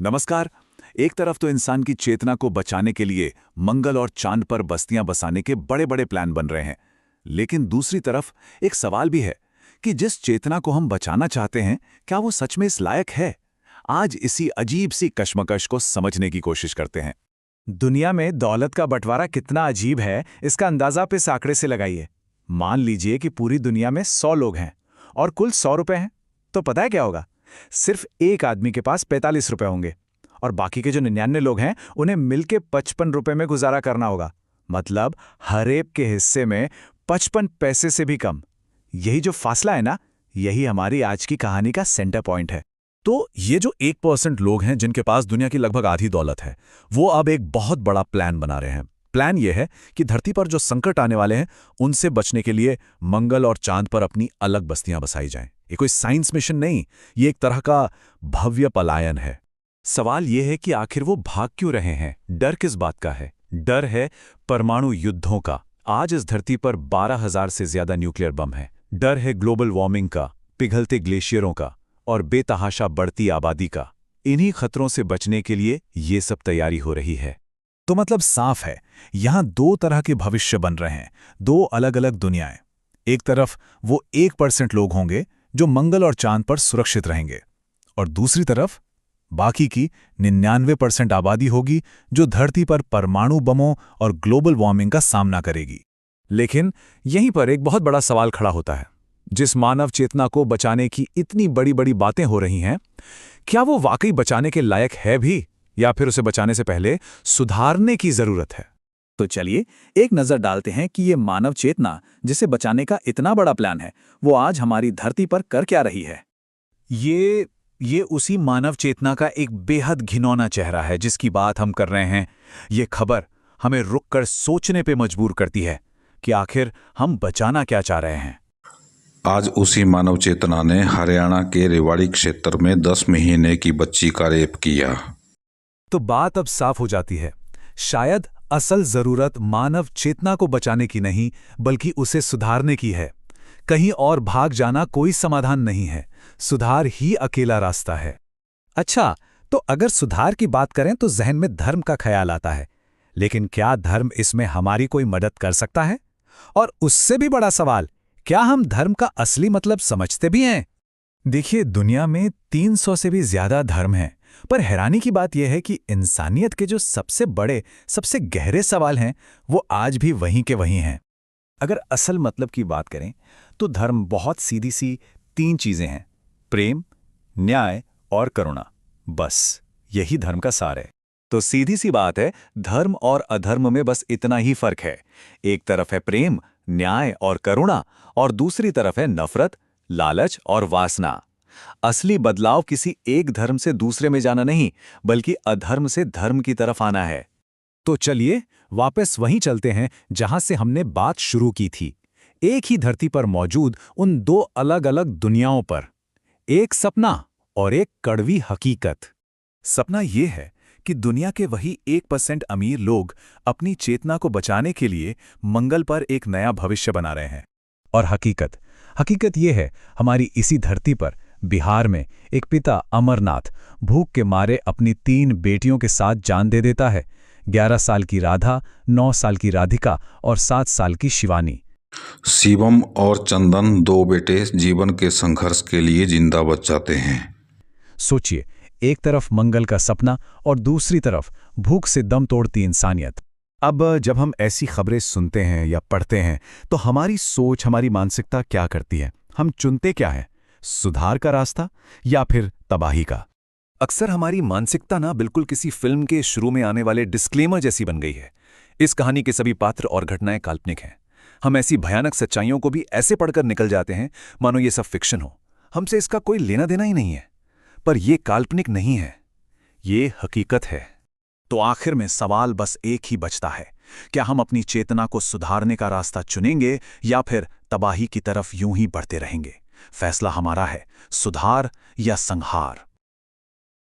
नमस्कार। एक तरफ तो इंसान की चेतना को बचाने के लिए मंगल और चांद पर बस्तियां बसाने के बड़े बड़े प्लान बन रहे हैं, लेकिन दूसरी तरफ एक सवाल भी है कि जिस चेतना को हम बचाना चाहते हैं, क्या वो सच में इस लायक है? आज इसी अजीब सी कश्मकश को समझने की कोशिश करते हैं। दुनिया में दौलत का बंटवारा कितना अजीब है, इसका अंदाजा आप इस आंकड़े से लगाइए। मान लीजिए कि पूरी दुनिया में 100 लोग हैं और कुल 100 रुपए हैं, तो पता है क्या होगा? सिर्फ एक आदमी के पास 45 रुपए होंगे और बाकी के जो 99 लोग हैं उन्हें मिलके 55 रुपए में गुजारा करना होगा। मतलब हर एक के हिस्से में 55 पैसे से भी कम। यही जो फासला है ना, यही हमारी आज की कहानी का सेंटर पॉइंट है। तो ये जो 1% लोग हैं जिनके पास दुनिया की लगभग आधी दौलत है, वो अब एक बहुत बड़ा प्लान बना रहे हैं। प्लान ये है कि धरती पर जो संकट आने वाले हैं उनसे बचने के लिए मंगल और चांद पर अपनी अलग बस्तियां बसाई जाएं। ये कोई साइंस मिशन नहीं, ये एक तरह का भव्य पलायन है। सवाल यह है कि आखिर वो भाग क्यों रहे हैं? डर किस बात का है? डर है परमाणु युद्धों का। आज इस धरती पर 12,000 से ज्यादा न्यूक्लियर बम हैं। डर है ग्लोबल वार्मिंग का, पिघलते ग्लेशियरों का और बेतहाशा बढ़ती आबादी का। इन्हीं खतरों से बचने के लिए ये सब तैयारी हो रही है। तो मतलब साफ है, यहां दो तरह के भविष्य बन रहे हैं, दो अलग अलग दुनियाएं। एक तरफ वो 1% लोग होंगे जो मंगल और चांद पर सुरक्षित रहेंगे, और दूसरी तरफ बाकी की 99% आबादी होगी जो धरती पर परमाणु बमों और ग्लोबल वार्मिंग का सामना करेगी। लेकिन यहीं पर एक बहुत बड़ा सवाल खड़ा होता है। जिस मानव चेतना को बचाने की इतनी बड़ी बड़ी बातें हो रही हैं, क्या वो वाकई बचाने के लायक है भी, या फिर उसे बचाने से पहले सुधारने की जरूरत है? तो चलिए एक नजर डालते हैं कि ये मानव चेतना जिसे बचाने का इतना बड़ा प्लान है, वो आज हमारी धरती पर कर क्या रही है। ये उसी मानव चेतना का एक बेहद घिनौना चेहरा है जिसकी बात हम कर रहे हैं। ये खबर हमें रुककर सोचने पे मजबूर करती है कि आखिर हम बचाना क्या चाह रहे हैं। आज उसी मानव चेतना ने हरियाणा के रेवाड़ी क्षेत्र में 10 महीने की बच्ची का रेप किया। तो बात अब साफ हो जाती है। शायद असल जरूरत मानव चेतना को बचाने की नहीं, बल्कि उसे सुधारने की है। कहीं और भाग जाना कोई समाधान नहीं है, सुधार ही अकेला रास्ता है। अच्छा, तो अगर सुधार की बात करें तो जहन में धर्म का ख्याल आता है, लेकिन क्या धर्म इसमें हमारी कोई मदद कर सकता है? और उससे भी बड़ा सवाल, क्या हम धर्म का असली मतलब समझते भी हैं? देखिए, दुनिया में 300 से भी ज्यादा धर्म हैं, पर हैरानी की बात यह है कि इंसानियत के जो सबसे बड़े, सबसे गहरे सवाल हैं, वो आज भी वहीं के वहीं हैं। अगर असल मतलब की बात करें तो धर्म बहुत सीधी सी 3 चीजें हैं: प्रेम, न्याय और करुणा। बस यही धर्म का सार है। तो सीधी सी बात है, धर्म और अधर्म में बस इतना ही फर्क है। एक तरफ है प्रेम, न्याय और करुणा, और दूसरी तरफ है नफरत, लालच और वासना। असली बदलाव किसी एक धर्म से दूसरे में जाना नहीं, बल्कि अधर्म से धर्म की तरफ आना है। तो चलिए वापस वहीं चलते हैं जहां से हमने बात शुरू की थी। एक ही धरती पर मौजूद उन दो अलग अलग दुनियाओं पर, एक सपना और एक कड़वी हकीकत। सपना यह है कि दुनिया के वही 1% अमीर लोग अपनी चेतना को बचाने के लिए मंगल पर एक नया भविष्य बना रहे हैं। और हकीकत यह है, हमारी इसी धरती पर बिहार में एक पिता अमरनाथ भूख के मारे अपनी 3 बेटियों के साथ जान दे देता है। 11 साल की राधा, 9 साल की राधिका और 7 साल की शिवानी। शिवम और चंदन 2 बेटे जीवन के संघर्ष के लिए जिंदा बच जाते हैं। सोचिए, एक तरफ मंगल का सपना और दूसरी तरफ भूख से दम तोड़ती इंसानियत। अब जब हम ऐसी खबरें सुनते हैं या पढ़ते हैं तो हमारी सोच, हमारी मानसिकता क्या करती है? हम चुनते क्या है? सुधार का रास्ता या फिर तबाही का? अक्सर हमारी मानसिकता ना बिल्कुल किसी फिल्म के शुरू में आने वाले डिस्क्लेमर जैसी बन गई है। इस कहानी के सभी पात्र और घटनाएं काल्पनिक हैं। हम ऐसी भयानक सच्चाइयों को भी ऐसे पढ़कर निकल जाते हैं मानो ये सब फिक्शन हो। हमसे इसका कोई लेना देना ही नहीं है। पर यह काल्पनिक नहीं है, ये हकीकत है। तो आखिर में सवाल बस एक ही बचता है, क्या हम अपनी चेतना को सुधारने का रास्ता चुनेंगे या फिर तबाही की तरफ यूं ही बढ़ते रहेंगे? फैसला हमारा है, सुधार या संहार।